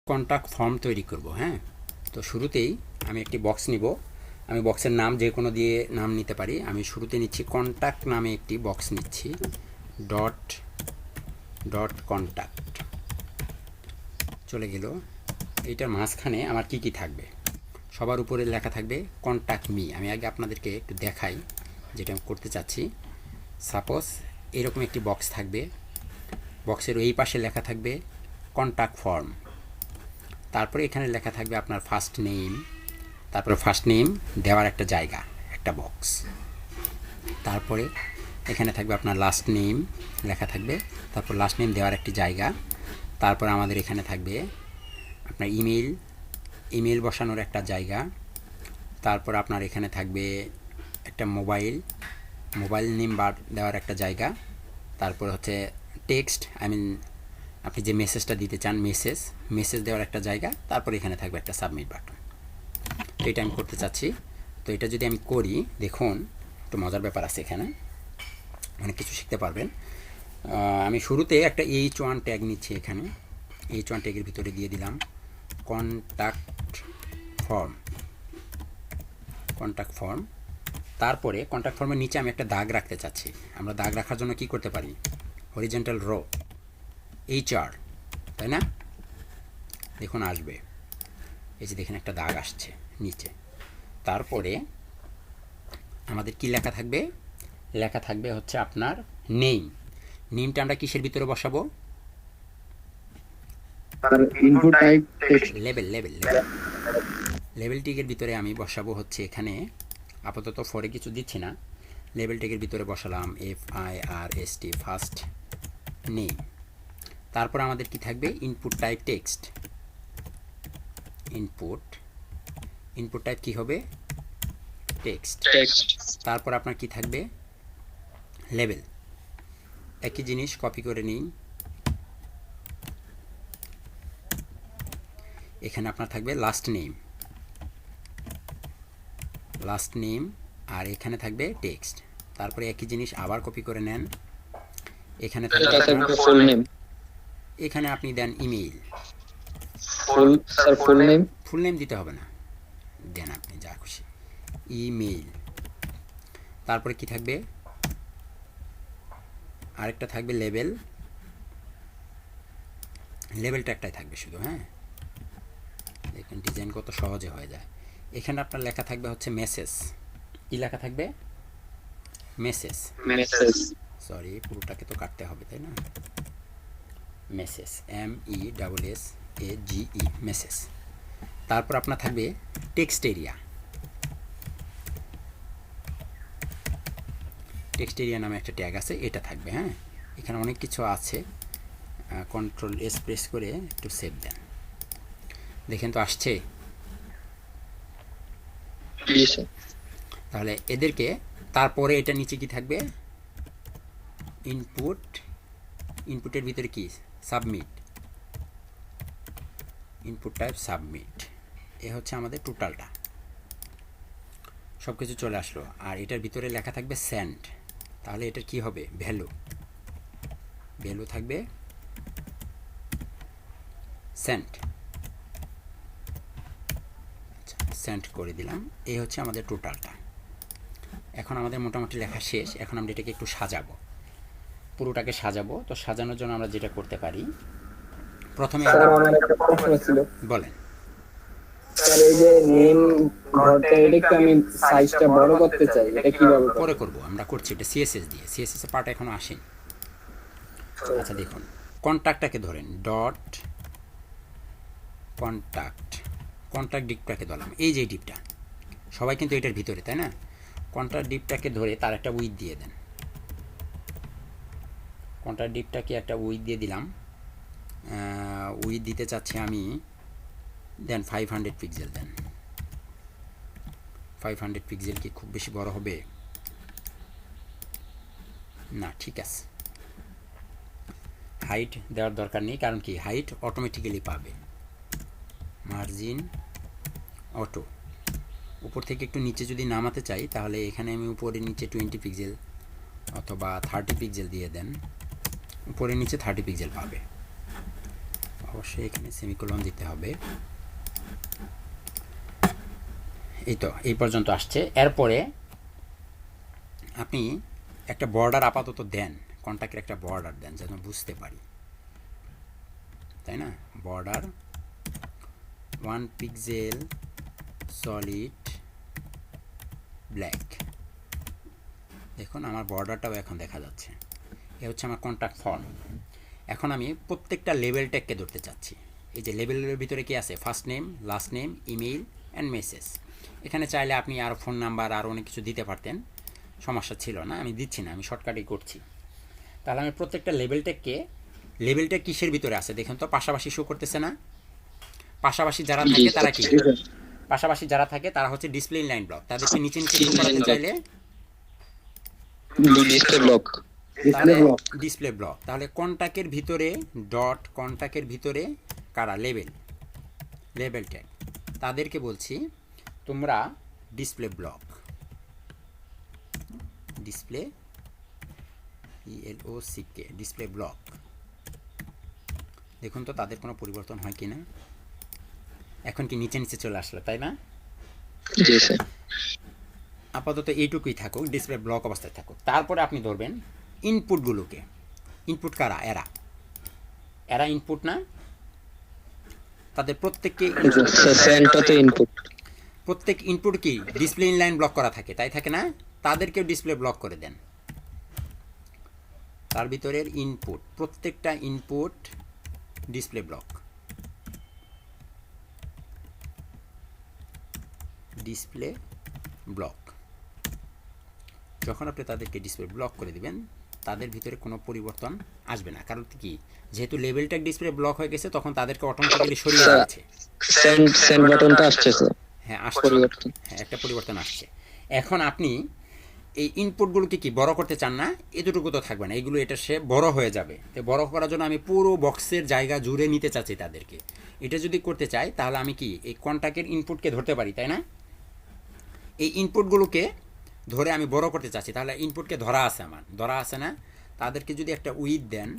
Contact form তৈরি করব। হ্যাঁ, তো শুরুতেই আমি একটি বক্স নিব। আমি বক্সের নাম যে কোনো দিয়ে নাম নিতে পারি। আমি শুরুতে নিচ্ছি কন্ট্যাক্ট নামে একটি বক্স নিচ্ছি, ডট ডট কন্ট্যাক্ট চলে গেল। এইটার মাঝখানে আমার কি কি থাকবে? সবার উপরে লেখা থাকবে কন্ট্যাক্ট মি। আমি আগে আপনাদেরকে একটু দেখাই যেটা আমি করতে চাচ্ছি। সাপোজ এরকম একটি বক্স থাকবে, বক্সের এই পাশে লেখা থাকবে কন্ট্যাক্ট ফর্ম, তারপরে এখানে লেখা থাকবে আপনার ফার্স্ট নেম, তারপরে ফার্স্ট নেম দেওয়ার একটা জায়গা, একটা বক্স, তারপরে এখানে থাকবে আপনার লাস্ট নেম লেখা থাকবে, তারপর লাস্ট নেম দেওয়ার একটি জায়গা, তারপর আমাদের এখানে থাকবে আপনার ইমেল বসানোর একটা জায়গা, তারপর আপনার এখানে থাকবে একটা মোবাইল নাম্বার দেওয়ার একটা জায়গা, তারপর হচ্ছে টেক্সট, আপনি যে মেসেজটা দিতে চান মেসেজ দেওয়ার একটা জায়গা, তারপর এখানে থাকবে একটা সাবমিট বাটন। তো এটা আমি করতে চাচ্ছি। তো এটা যদি আমি করি, দেখুন একটু মজার ব্যাপার আছে এখানে, অনেক কিছু শিখতে পারবেন। আমি শুরুতে একটা H1 ট্যাগ নিচ্ছি। এখানে H1 ট্যাগের ভিতরে দিয়ে দিলাম কন্ট্যাক্ট ফর্ম। তারপরে কন্ট্যাক্ট ফর্মের নিচে আমি একটা দাগ রাখতে চাচ্ছি। আমরা দাগ রাখার জন্য কি করতে পারি? হরিজন্টাল রো HR, তাই না? দেখুন আসবে, এই যে দেখেন একটা দাগ আসছে নিচে। তারপরে আমাদের কি লেখা থাকবে? লেখা থাকবে হচ্ছে আপনার নেমটা আমরা কিসের ভিতরে বসাবো? Input type text. লেবেল টিকের ভিতরে আমি বসাবো হচ্ছে এখানে, আপাতত ফরে কিছু দিচ্ছি না, লেবেল টেকের ভিতরে বসালাম FIRST, ফার্স্ট নেম। তারপর আমাদের কি থাকবে? Input type text. Input type কি হবে? টেক্সট। তারপর আপনার কি থাকবে? লেবেল। একই জিনিস কপি করে নিই, এখানে আপনার থাকবে লাস্ট নেম, আর এখানে থাকবে টেক্সট। তারপরে একই জিনিস আবার কপি করে নেন, এখানে থাকবে ফুল নেম। এখানে আপনি দেন ইমেইল। ফুল নেম দিতে হবে না, দেন আপনি যা খুশি, ইমেইল। তারপরে কি থাকবে? আরেকটা থাকবে লেবেলটা একটাই থাকবে শুধু। হ্যাঁ, দেখেন ডিজাইন কত সহজে হয়ে যায়। এখানে আপনার লেখা থাকবে হচ্ছে মেসেজ। কি লেখা থাকবে? মেসেজ। সরি, পুরোটাকে তো কাটতে হবে, তাই না? Message, MESSAGE, message. তারপর আপনার থাকবে টেক্সট এরিয়া নামে একটা ট্যাগ আছে, এটা থাকবে। হ্যাঁ, এখানে অনেক কিছু আছে। Ctrl+S প্রেস করে একটু সেভ দেন। দেখেন তো আসছে। তাহলে এদেরকে, তারপরে এটা নিচে কি থাকবে? ইনপুটের ভিতরে কি? Submit, input type submit. এ হচ্ছে আমাদের টোটালটা, সব কিছু চলে আসলো। আর এটার ভিতরে লেখা থাকবে সেন্ড। তাহলে এটার কি হবে? ভ্যালু থাকবে সেন্ড। আচ্ছা, সেন্ড করে দিলাম। এই হচ্ছে আমাদের টোটালটা। এখন আমাদের মোটামুটি লেখা শেষ। এখন আমরা এটাকে একটু সাজাবো, পুরোটাকে সাজাবো। তো সাজানোর জন্য আমরা যেটা করতে পারি, প্রথমে বলেন। এই যে নেম ঘরটা, এটা আমি সাইজটা বড় করতে চাই, এটা কিভাবে পরে করব, আমরা করছি এটা CSS দিয়ে। CSS এর পার্ট এখনো আসেনি। আচ্ছা দেখুন, কন্ট্যাক্টটাকে ধরেন ডট কন্ট্যাক্ট ডিপটাকে ধরলাম, এই যে ডিপটা, সবাই কিন্তু এটার ভিতরে, তাই না? কন্ট্যাক্ট ডিপটাকে ধরে তার একটা উইথ দিয়ে দেন। কন্ট্যাক্ট ডিপটাকে একটা উইথ দিয়ে দিলাম। উইথ দিতে চাচ্ছি আমি, দেন 500 পিক্সেল দেন। 500 পিক্সেল কি খুব বেশি বড় হবে? না, ঠিক আছে। হাইট দেওয়ার দরকার নেই, কারণ কি হাইট অটোমেটিক্যালি পাবে। Margin auto. উপর থেকে একটু নিচে যদি নামাতে চাই, তাহলে এখানে আমি উপরে নিচে 20 পিক্সেল অথবা 30 পিক্সেল দিয়ে দেন, উপরে নিচে 30 পিক্সেল পাবে। অবশ্যই এখানে সেমিকোলন দিতে হবে। এই তো এই পর্যন্ত আসছে। এরপরে আপনি একটা বর্ডার আপাতত দেন, কন্ট্যাক্টের একটা বর্ডার দেন যেন বুঝতে পারি, তাই না? Border 1 pixel solid black. দেখুন আমার বর্ডারটাও এখন দেখা যাচ্ছে। এ হচ্ছে আমার কন্ট্যাক্ট ফর্ম। এখন আমি প্রত্যেকটা লেবেল ট্যাগকে ধরতে চাচ্ছি। এই যে লেবেলের ভিতরে কি আছে? First name, last name, email and message. এখানে চাইলে আপনি আরও ফোন নাম্বার আরও অনেক কিছু দিতে পারতেন, সমস্যা ছিল না। আমি দিচ্ছি না, আমি শর্টকাটেই করছি। তাহলে আমি প্রত্যেকটা লেবেল ট্যাগ কিসের ভিতরে আছে দেখুন তো, পাশাপাশি শো করতেছে না? পাশাপাশি যারা থাকে তারা কি? পাশাপাশি যারা থাকে তারা হচ্ছে ডিসপ্লে ইনলাইন ব্লক। তাদেরকে নিচে নিচে শো করাতে চাইলে ডিসপ্লে ব্লক। তাহলে ডিসপ্লে ব্লক। তাহলে কন্ট্যাক্টের ভিতরে ডট, কন্ট্যাক্টের ভিতরে কারা? লেবেল ট্যাগ, তাদেরকে বলছি তোমরা display block, display ELOCK, display block. দেখুন তো তাদের কোনো পরিবর্তন হয় কি না। এখন কি নিচে নিচে চলে আসলো, তাই না? জি স্যার। আপাতত এইটুকুই থাকুক, ডিসপ্লে ব্লক অবস্থায় থাকুক। তারপরে আপনি ধরবেন ইনপুটগুলোকে। ইনপুট কারা? এরা ইনপুট না? তাদের প্রত্যেককে সেন্টারতে ইনপুট। প্রত্যেক ইনপুট কি ডিসপ্লে ইনলাইন ব্লক করা থাকে, তাই থাকে না? তাদেরকেও ডিসপ্লে ব্লক করে দেন। তার ভিতরের ইনপুট, প্রত্যেকটা input display block, display block. যখন আপনি তাদেরকে ডিসপ্লে ব্লক করে দিবেন তাদের ভিতরে কোনো পরিবর্তন আসবে না। কারণ কি, যেহেতু লেভেল ট্যাগ ডিসপ্লে ব্লক হয়ে গেছে তখন তাদেরকে অটোমেটিক্যালি সরিয়ে দিয়েছে। সেন্ড বাটনটা আসছে স্যার। হ্যাঁ আসছে, হ্যাঁ একটা পরিবর্তন আসছে। এখন আপনি এই ইনপুটগুলোকে কি বড় করতে চান না? এতটুকু তো থাকবে না, এগুলো এটা সে বড় হয়ে যাবে। তো বড় করার জন্য আমি পুরো বক্সের জায়গা জুড়ে নিতে চাচ্ছি তাদেরকে। এটা যদি করতে চাই তাহলে আমি কি এই কন্ট্যাক্টের ইনপুটকে ধরতে পারি, তাই না? এই ইনপুটগুলোকে ধরে আমি বড় করতে চাচ্ছি, তাহলে ইনপুটকে ধরা আছে, আমার ধরা আছে না? তাদেরকে যদি একটা উইথ দেন,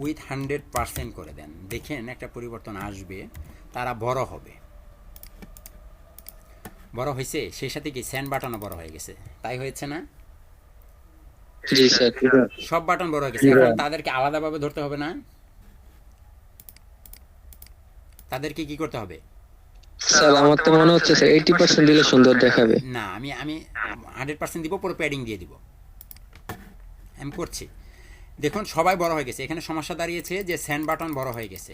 উইথ 100% করে দেন, দেখেন একটা পরিবর্তন আসবে, তারা বড় হবে। বড় হয়েছে, সেই সাথে কি সেন্ড বাটনও বড় হয়ে গেছে, তাই হয়েছে না? জি স্যার। সব বাটন বড় হয়ে গেছে। এখন তাদেরকে আলাদাভাবে ধরতে হবে না? তাদেরকে কি করতে হবে? স্যার আমার তো মনে হচ্ছে স্যার 80% দিলে সুন্দর দেখাবে। না, আমি 100% দিব, পুরো প্যাডিং দিয়ে দিব। আমি করছি। দেখুন সবাই বড় হয়ে গেছে। এখানে সমস্যা দাঁড়িয়েছে যে সেন্ড বাটন বড় হয়ে গেছে।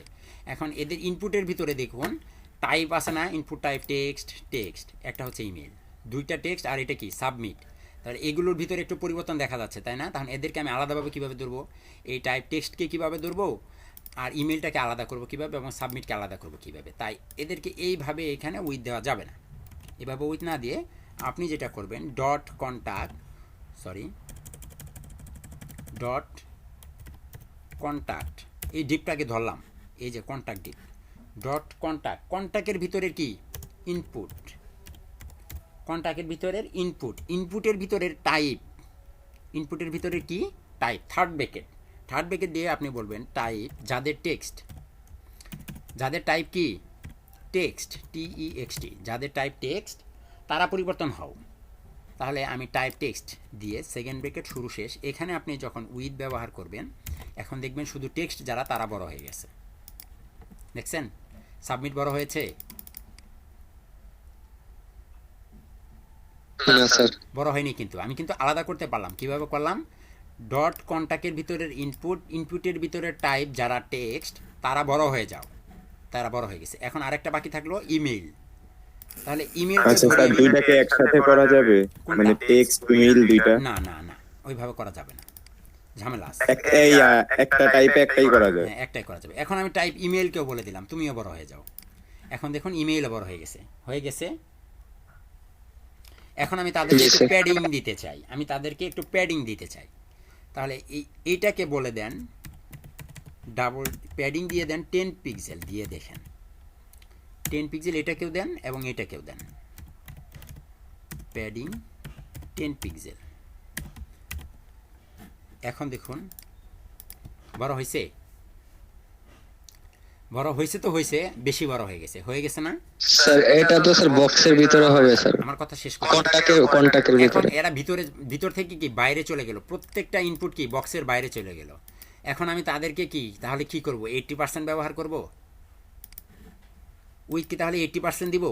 এখন এদের ইনপুটের ভিতরে দেখুন টাইপ আছে না? ইনপুট টাইপ টেক্সট, একটা হচ্ছে ইমেল, দুইটা টেক্সট, আর এটা কি সাবমিট। তাহলে এগুলোর ভিতরে একটু পরিবর্তন দেখা যাচ্ছে, তাই না? তখন এদেরকে আমি আলাদাভাবে কীভাবে ধরবো? এই টাইপ টেক্সটকে কীভাবে ধরবো, আর ইমেলটাকে আলাদা করবো কীভাবে, এবং সাবমিটকে আলাদা করবো কীভাবে। তাই এদেরকে এইভাবে এখানে উইথ দেওয়া যাবে না। এভাবে উইথ না দিয়ে আপনি যেটা করবেন, ডট কন্ট্যাক্ট, এই ডিপটাকে ধরলাম, এই যে কন্ট্যাক্ট ডিপ, ডট কন্ট্যাক্টের ভিতরের কি ইনপুট, কন্ট্যাক্টের ভিতরের ইনপুটের ভিতরের টাইপ, ইনপুটের ভিতরের কি টাইপ, থার্ড ব্র্যাকেট দিয়ে আপনি বলবেন টাইপ, যাদের টাইপ কি টেক্সট, TEXT, যাদের টাইপ টেক্সট তারা পরিবর্তন হও। তাহলে আমি টাইপ টেক্সট দিয়ে সেকেন্ড ব্র্যাকেট শুরু শেষ। এখানে আপনি যখন উইথ ব্যবহার করবেন, এখন দেখবেন শুধু টেক্সট যারা তারা বড় হয়ে গেছে। দেখছেন সাবমিট বড় হয়েছে? না স্যার। বড় হয়নি, কিন্তু আমি কিন্তু আলাদা করতে পারলাম। কিভাবে করলাম? ডট কন্ট্যাক্টের ভিতরের ইনপুটের ভিতরের টাইপ যারা টেক্সট তারা বড় হয়ে যাও, তারা বড় হয়ে গেছে। এখন আরেকটা বাকি থাকলো ইমেইল। তাহলে ইমেইল, আচ্ছা স্যার দুইটাকে একসাথে করা যাবে, মানে টেক্সট ইমেইল দুইটা? না ওইভাবে করা যাবে না, ঝামেলা আছে। একটা টাইপে একটাই করা যাবে? হ্যাঁ একটাই করা যাবে। এখন আমি টাইপ ইমেইলকেও বলে দিলাম তুমিও বড় হয়ে যাও। এখন দেখুন ইমেইলও বড় হয়ে গেছে। এখন আমি তাদেরকে একটু প্যাডিং দিতে চাই, তাহলে এইটাকে বলে দেন ডাবল প্যাডিং দিয়ে দেন 10 পিক্সেল দিয়ে, দেখেন 10 পিক্সেল এটাকেও দেন এবং এটাকেও দেন, প্যাডিং 10 পিক্সেল। এখন দেখুন বড় হয়েছে? বড় হয়েছে তো হয়েছে, বেশি বড় হয়ে গেছে না? স্যার এটা তো স্যার বক্সের ভিতরে হবে স্যার, আমার কথা শেষ করো। কন্টাক্টের এখন ভিতরে। এরা ভিতর থেকে কি বাইরে চলে গেল, প্রত্যেকটা ইনপুট কি বক্সের বাইরে চলে গেল। এখন আমি তাদেরকে কি তাহলে কি করব, 80% ব্যবহার করব, উইথ কি তাহলে 80% দিব?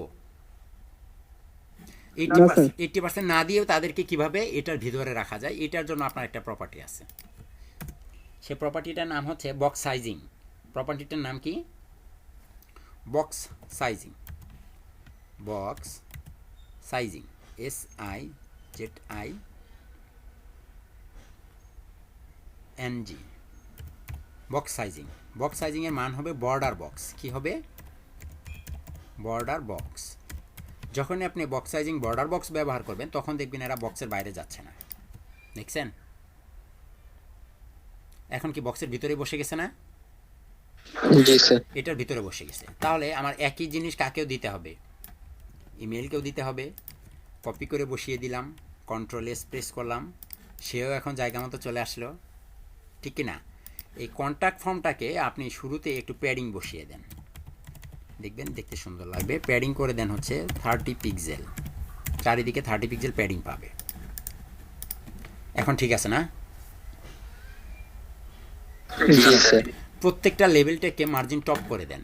80% না দিয়েও তাদেরকে কিভাবে এটার ভিতরে রাখা যায়, এটার জন্য আপনার একটা প্রপার্টি আছে। সে প্রপার্টিটার নাম হচ্ছে বক্স সাইজিং। প্রপার্টিটার নাম কি? Box sizing. Box sizing, SIZING। Box sizing. Box সাইজিংয়ের মান হবে বর্ডার বক্স। কি হবে? Border box. যখনই আপনি বক্স সাইজিং বর্ডার বক্স ব্যবহার করবেন তখন দেখবেন এরা বক্সের বাইরে যাচ্ছে না। দেখছেন? এখন কি বক্সের ভিতরে বসে গেছে না? জি স্যার। এটার ভিতরে বসে গেছে। তাহলে আমার একই জিনিস কাকেও দিতে হবে, ইমেলকেও দিতে হবে। কপি করে বসিয়ে দিলাম, কন্ট্রোল S প্রেস করলাম, সেও এখন জায়গা মতো চলে আসলো, ঠিক কি না? এই কন্ট্যাক্ট ফর্মটাকে আপনি শুরুতে একটু প্যাডিং বসিয়ে দেন, দেখবেন দেখতে সুন্দর লাগবে। প্যাডিং করে দেন হচ্ছে 30 পিক্সেল, চারিদিকে 30 পিক্সেল প্যাডিং পাবে। এখন ঠিক আছে না? জি স্যার। প্রত্যেকটা লেভেলটাকে মার্জিন টপ করে দেন,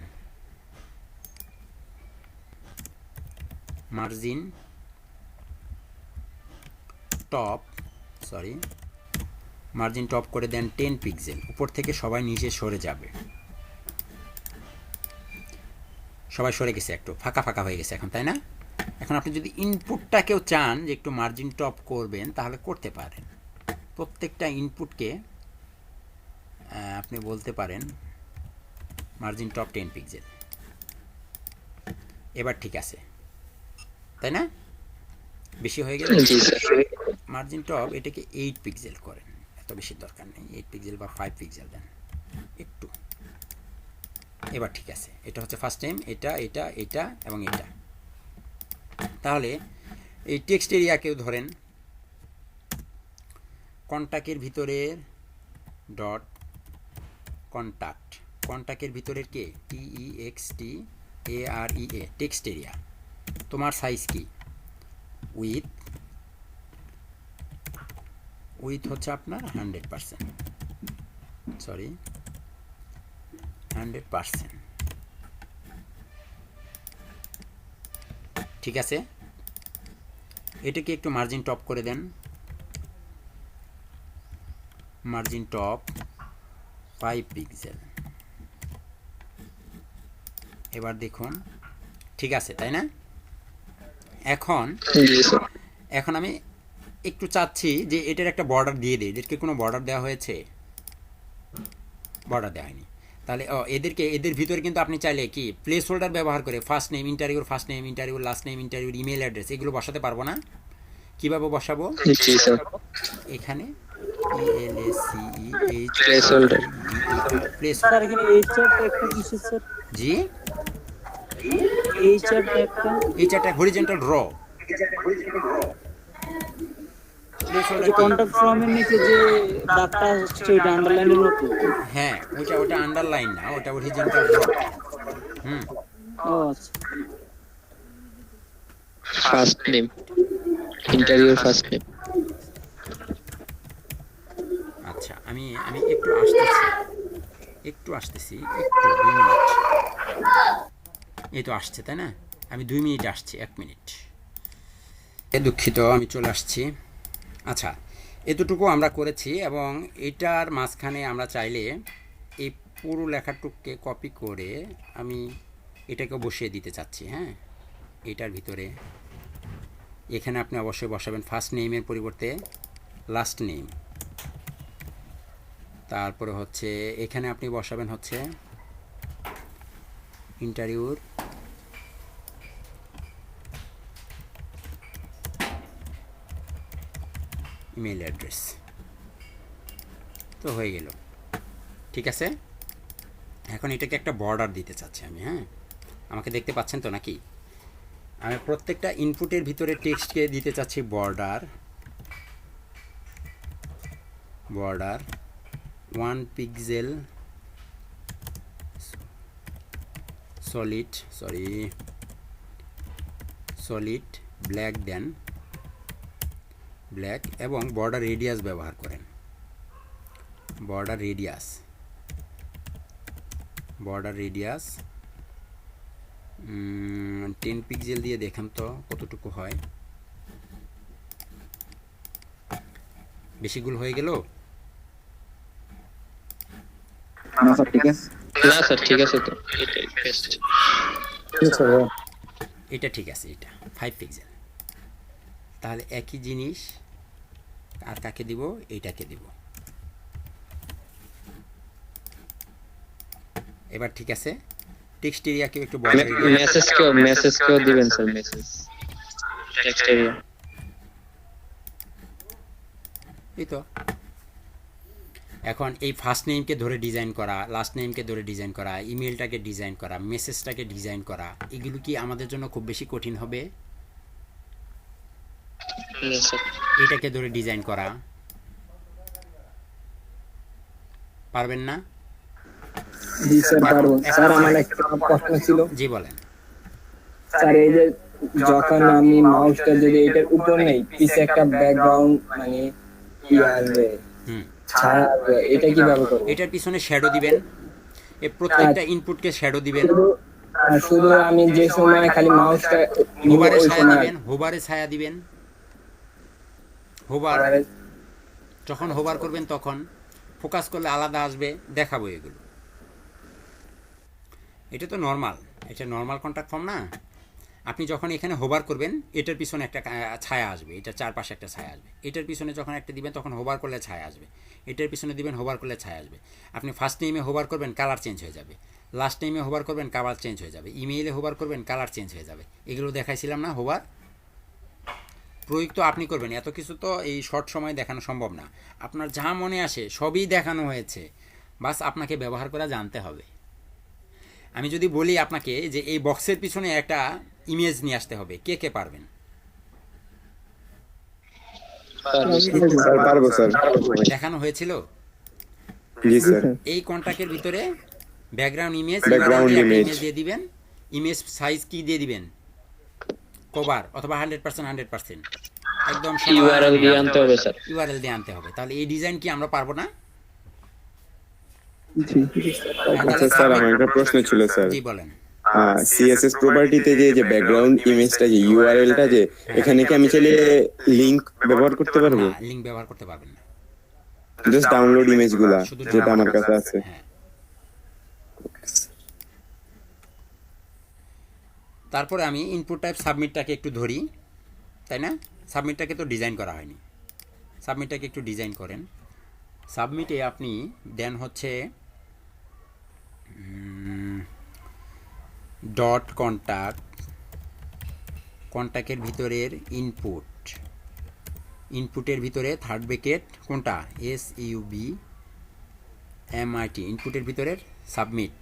মার্জিন টপ করে দেন 10 পিক্সেল। উপর থেকে সবাই নিচে সরে যাবে। সবাই সরে গেছে, একটু ফাঁকা ফাঁকা হয়ে গেছে এখন, তাই না? এখন আপনি যদি ইনপুটটাকেও চান যে একটু মার্জিন টপ করবেন তাহলে করতে পারেন। প্রত্যেকটা ইনপুটকে আপনি বলতে পারেন মার্জিন টপ 10 পিক্সেল। এবার ঠিক আছে, তাই না? বেশি হয়ে গেলে জি স্যার। মার্জিন টপ এটাকে 8 পিক্সেল করেন, এত বেশি দরকার নেই, 8 পিক্সেল বা 5 পিক্সেল দেন একটু। এবার ঠিক আছে, এটা হচ্ছে ফার্স্ট টাইম, এটা এটা এটা এবং এটা। তাহলে এই টেক্সট এরিয়াকেও ধরেন কন্টাক্টের ভিতরের ডট কন্টাক্টের ভিতরের কে TEXTAREA, টেক্সট এরিয়া। তোমার সাইজ কি? উইথ হচ্ছে আপনার 100%, 100%। ঠিক আছে, এটাকে একটু মার্জিন টপ করে দেন, মার্জিন টপ 5 পিক্সেল। এবার দেখুন ঠিক আছে, তাই না? এখন আমি একটু চাচ্ছি যে এটার একটা বর্ডার দিয়ে দিই। এদেরকে কোনো বর্ডার দেওয়া হয়েছে? বর্ডার দেওয়া হয়নি। তাহলে এদের ভিতরে কিন্তু আপনি চাইলে কি প্লেস হোল্ডার ব্যবহার করে ফার্স্ট নেম ইন্টারভিউর ফার্স্ট নেম ইন্টারভিউর লাস্ট নেম ইন্টারভিউর ইমেল অ্যাড্রেস এগুলো বসাতে পারবো না? কিভাবে বসাবো? এখানে প্লেস হোল্ডার। স্যার এখানে এই চারটা একটা কিসের স্যার? জি, এই চারটা একটা এই চারটা হরিজন্টাল র। যে কন্টাক্ট ফর্মের নিচে যে দাগটা আসছে ওইটা আন্ডারলাইনের মতো। হ্যাঁ, ওটা আন্ডারলাইন না, ওটা হরিজন্টাল র। ও আচ্ছা। ফার্স্ট নেম ইন্টারভিউর ফার্স্ট নেম। আচ্ছা, আমি একটু আসতেছি 2 মিনিট। এই তো আসছে, তাই না? আমি 2 মিনিট আসছি, 1 মিনিট। দুঃখিত, আমি চলে আসছি। আচ্ছা, এতটুকু আমরা করেছি এবং এটার মাঝখানে আমরা চাইলে এই পুরো লেখাটুককে কপি করে আমি এটাকে বসিয়ে দিতে চাচ্ছি। হ্যাঁ, এটার ভিতরে এখানে আপনি অবশ্যই বসাবেন ফার্স্ট নেমের পরিবর্তে লাস্ট নেম। তারপরে হচ্ছে এখানে আপনি বসাবেন হচ্ছে ইন্টারভিউর ইমেল অ্যাড্রেস। তো হয়ে গেল, ঠিক আছে। এখন এটাকে একটা বর্ডার দিতে চাচ্ছি আমি। হ্যাঁ, আমাকে দেখতে পাচ্ছেন তো নাকি? আমি প্রত্যেকটা ইনপুটের ভিতরে টেক্সটকে দিতে চাচ্ছি বর্ডার 1 পিক্সেল সলিড ব্ল্যাক দেন, ব্ল্যাক, এবং বর্ডার রেডিয়াস ব্যবহার করেন। বর্ডার রেডিয়াস 10 পিক্সেল দিয়ে দেখেন তো কতটুকু হয়। বেশিগুলো হয়ে গেল? না স্যার ঠিক আছে। না স্যার ঠিক আছে তো, এটাই বেস্ট। এটা ঠিক আছে, এটা 5 পিক্সেল। তাহলে একই জিনিস আর কাকে দিব? এইটাকে দিব। এবার ঠিক আছে, টেক্সট এরিয়াকে একটু বড় করে দিই। মেসেজ কেও দিবেন স্যার, মেসেজ টেক্সট এরিয়া। এই তো এখন এই ফার্স্ট নেমকে ধরে ডিজাইন করা, লাস্ট নেমকে ধরে ডিজাইন করা, ইমেলটাকে ডিজাইন করা, মেসেজটাকে ডিজাইন করা, এগুলো কি আমাদের জন্য খুব বেশি কঠিন হবে? এটাকে ধরে ডিজাইন করা পারবেন না? জি স্যার পারবো। স্যার আমার একটা প্রশ্ন ছিল। জি বলেন। স্যার এই যে যখন আমি মাউসটা যদি এটার উপর নেই, পিছে একটা ব্যাকগ্রাউন্ড মানে কি আসবে, ছায়া আসবে, এটা কিভাবে করব? এটার পিছনে শ্যাডো দিবেন, এই প্রত্যেকটা ইনপুটকে শ্যাডো দিবেন। শুধু আমি যে সময় খালি মাউসটা নিব হোভারে ওই ছায়া সময় দিবেন, হোভারে ছায়া দিবেন। হোভার, যখন হোভার করবেন তখন ফোকাস করলে আলাদা আসবে, দেখাবো এগুলো। এটা তো নর্মাল, এটা নর্মাল কন্ট্যাক্ট ফর্ম না? আপনি যখন এখানে হোভার করবেন এটার পিছনে একটা ছায়া আসবে, এটার চারপাশে একটা ছায়া আসবে। এটার পিছনে যখন একটা দিবেন তখন হোভার করলে ছায়া আসবে, এটার পিছনে দিবেন হোভার করলে ছায়া আসবে। আপনি ফার্স্ট নেমে হোভার করবেন, কালার চেঞ্জ হয়ে যাবে। লাস্ট নেমে হোভার করবেন, কালার চেঞ্জ হয়ে যাবে। ইমেইলে হোভার করবেন, কালার চেঞ্জ হয়ে যাবে। এগুলো দেখাইছিলাম না? হোভার প্রয়োগ তো আপনি করবেন, এত কিছু তো এই শর্ট সময়ে দেখানো সম্ভব না। আপনার যা মনে আসে সবই দেখানো হয়েছে, বাস আপনাকে ব্যবহার করা জানতে হবে। আমি যদি বলি আপনাকে যে এই বক্সের পিছনে একটা ইমেজ নিয়ে আসতে হবে, কে কে পারবেন? স্যার পারবো স্যার। দেখানো হয়েছিল। জি স্যার। এই কন্টাক্টের ভিতরে ব্যাকগ্রাউন্ড ইমেজ image দিয়ে দিবেন। ইমেজ সাইজ কি দিয়ে দিবেন? কভার অথবা 100% একদম ইউআরএল দিয়ে আনতে হবে স্যার। ইউআরএল দিয়ে আনতে হবে। তাহলে এই ডিজাইন কি আমরা পারবো না? আচ্ছা স্যার, আমার একটা প্রশ্ন ছিল স্যার। জি বলেন। সিএসএস প্রপার্টিতে যে ব্যাকগ্রাউন্ড ইমেজটা যে ইউআরএলটা যে এখানে কি আমি চাইলে লিংক ব্যবহার করতে পারবো? না, লিংক ব্যবহার করতে পারবেন না। জাস্ট ডাউনলোড ইমেজগুলা শুধু যেটা আমার কাছে আছে। হ্যাঁ। তারপরে আমি ইনপুট টাইপ সাবমিটটাকে একটু ধরি, তাই না? সাবমিটটাকে তো ডিজাইন করা হয়নি, সাবমিটটাকে একটু ডিজাইন করেন। সাবমিটে আপনি দেন হচ্ছে ডট কন্ট্যাক্টের ভিতরের ইনপুটের ভিতরে থার্ড ব্র্যাকেট কোনটা? SUBMIT, ইনপুটের ভিতরের সাবমিট,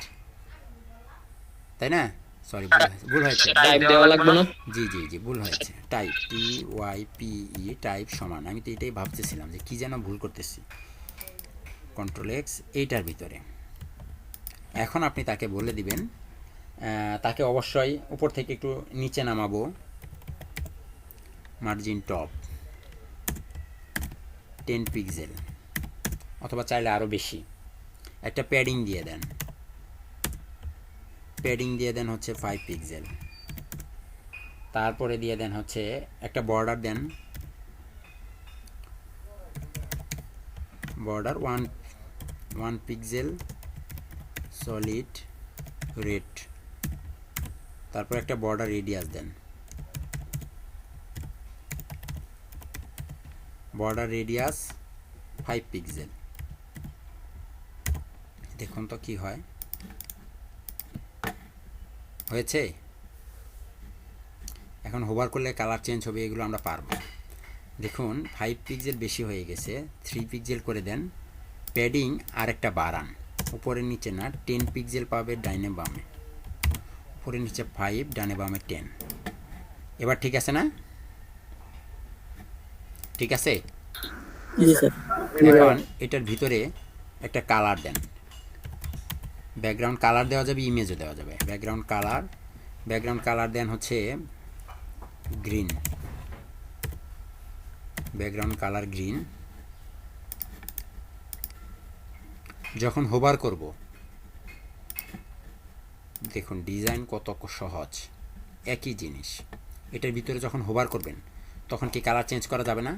তাই না? সরি, ভুল হয়েছে। টাইপ দেওয়া লাগবে না? জি জি জি, ভুল হয়েছে। টাইপ TYPE, টাইপ সমান, আমি তো এটাই ভাবতেছিলাম যে কি যেন ভুল করতেছি। Ctrl+X, এইটার ভিতরে। এখন আপনি তাকে বলে দিবেন, তাকে অবশ্যই উপর থেকে একটু নিচে নামাবো, মার্জিন টপ 10 পিক্সেল, অথবা চাইলে আরও বেশি। একটা প্যাডিং দিয়ে দেন, হচ্ছে 5 পিক্সেল। তারপরে দিয়ে দেন হচ্ছে একটা বর্ডার দেন, বর্ডার 1 পিক্সেল সলিড রেড। তারপর একটা বর্ডার রেডিয়াস দেন, বর্ডার রেডিয়াস 5 পিক্সেল। দেখুন তো কি হয়, হয়েছে? এখন হোভার করলে কালার চেঞ্জ হবে, এগুলো আমরা পারবো। দেখুন 5 পিক্সেল বেশি হয়ে গেছে, 3 পিক্সেল করে দেন। প্যাডিং আরেকটা বাড়ান, উপরে নিচে না, 10 পিক্সেল পাবে ডাইনে বামে, উপরে নিচে 5, ডানে বামে 10। এবার ঠিক আছে না? ঠিক আছে। এখন এটার ভিতরে একটা কালার দেন, ব্যাকগ্রাউন্ড কালার দেওয়া যাবে, ইমেজও দেওয়া যাবে। ব্যাকগ্রাউন্ড কালার দেন হচ্ছে গ্রিন, ব্যাকগ্রাউন্ড কালার গ্রিন। যখন হোভার করব, দেখুন ডিজাইন কত সহজ, একই জিনিস। এটার ভিতরে যখন হোভার করবেন তখন কি কালার চেঞ্জ করা যাবে না?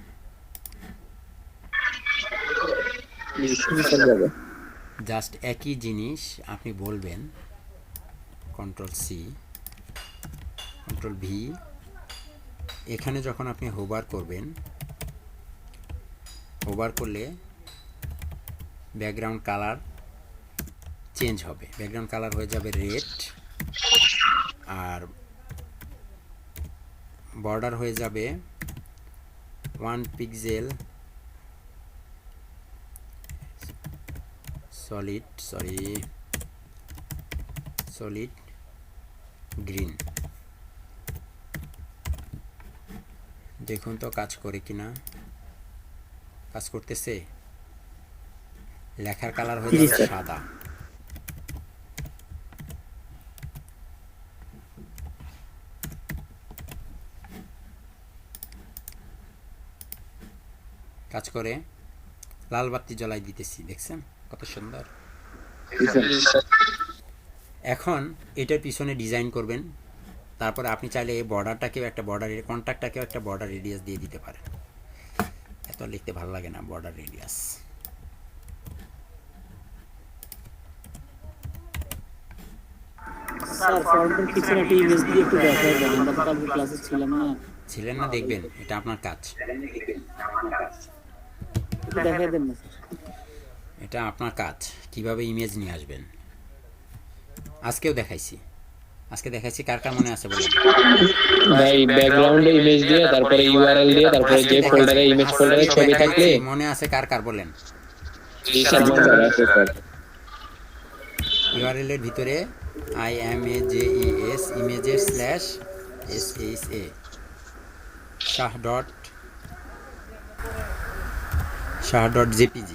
জাস্ট একই জিনিস আপনি বলবেন কন্ট্রোল সি, কন্ট্রোল ভি। এখানে যখন আপনি হোভার করবেন, হোভার করলে ব্যাকগ্রাউন্ড কালার চেঞ্জ হবে। ব্যাকগ্রাউন্ড কালার হয়ে যাবে রেড, আর বর্ডার হয়ে যাবে 1 পিক্সেল সলিড গ্রিন। দেখুন তো কাজ করে কিনা। কাজ করতেছে। লেখার কালার হয়ে যাবে সাদা। কাজ করে। লাল বাতি জ্বলাই দিতেছি, দেখছেন কত সুন্দর। এখন এটার পিছনে ডিজাইন করবেন। তারপরে আপনি চাইলে এই বর্ডারটাকেও একটা বর্ডার, কন্ট্যাক্টটাকেও একটা বর্ডার রেডিয়াস দিয়ে দিতে পারেন। এত লিখতে ভালো লাগে না, বর্ডার রেডিয়াস। স্যার ফন্টের পিছনে একটা ইমেজ দিয়ে একটু দেখাই দেন, আমরা তো কালকে ক্লাসে ছিলাম না। ছিলেন না, দেখবেন এটা আপনার কাজ। একটু দেখাই দেন না স্যার। এটা আপনার কাজ, কিভাবে ইমেজ নিয়ে আসবেন। আজকেও দেখাইছি, কার কার মনে আছে বলুন। ভাই ব্যাকগ্রাউন্ডে ইমেজ দিয়ে তারপরে ইউআরএল দিয়ে তারপরে যে ফোল্ডারে ইমেজ ফোল্ডারে ছবি থাকলে মনে আছে কার কার বলেন। ইউআরএল এর ভিতরে IMAGES ইমেজের /SHA shah.jpg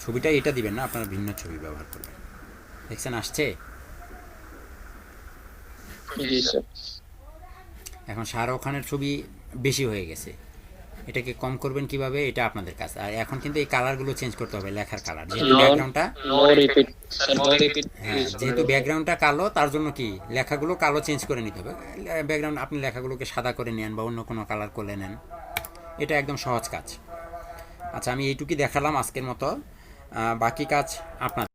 ছবিটা এটা দিবেন না, আপনারা ভিন্ন ছবি ব্যবহার করবেন। দেখছেন আসছে। এখন শাহরুখ খানের ছবি বেশি হয়ে গেছে, এটাকে কম করবেন কিভাবে, এটা আপনাদের কাছে। আর এখন কিন্তু এই কালারগুলো চেঞ্জ করতে হবে, লেখার কালার। যেহেতু ব্যাকগ্রাউন্ডটা যেহেতু ব্যাকগ্রাউন্ডটা কালো, তার জন্য কি লেখাগুলো কালো চেঞ্জ করে নিতে হবে। ব্যাকগ্রাউন্ড আপনি লেখাগুলোকে সাদা করে নেন বা অন্য কোনো কালার করে নেন, এটা একদম সহজ কাজ। আচ্ছা, আমি এইটুকুই দেখালাম আজকের মতো। বাকি কাজ আপনার।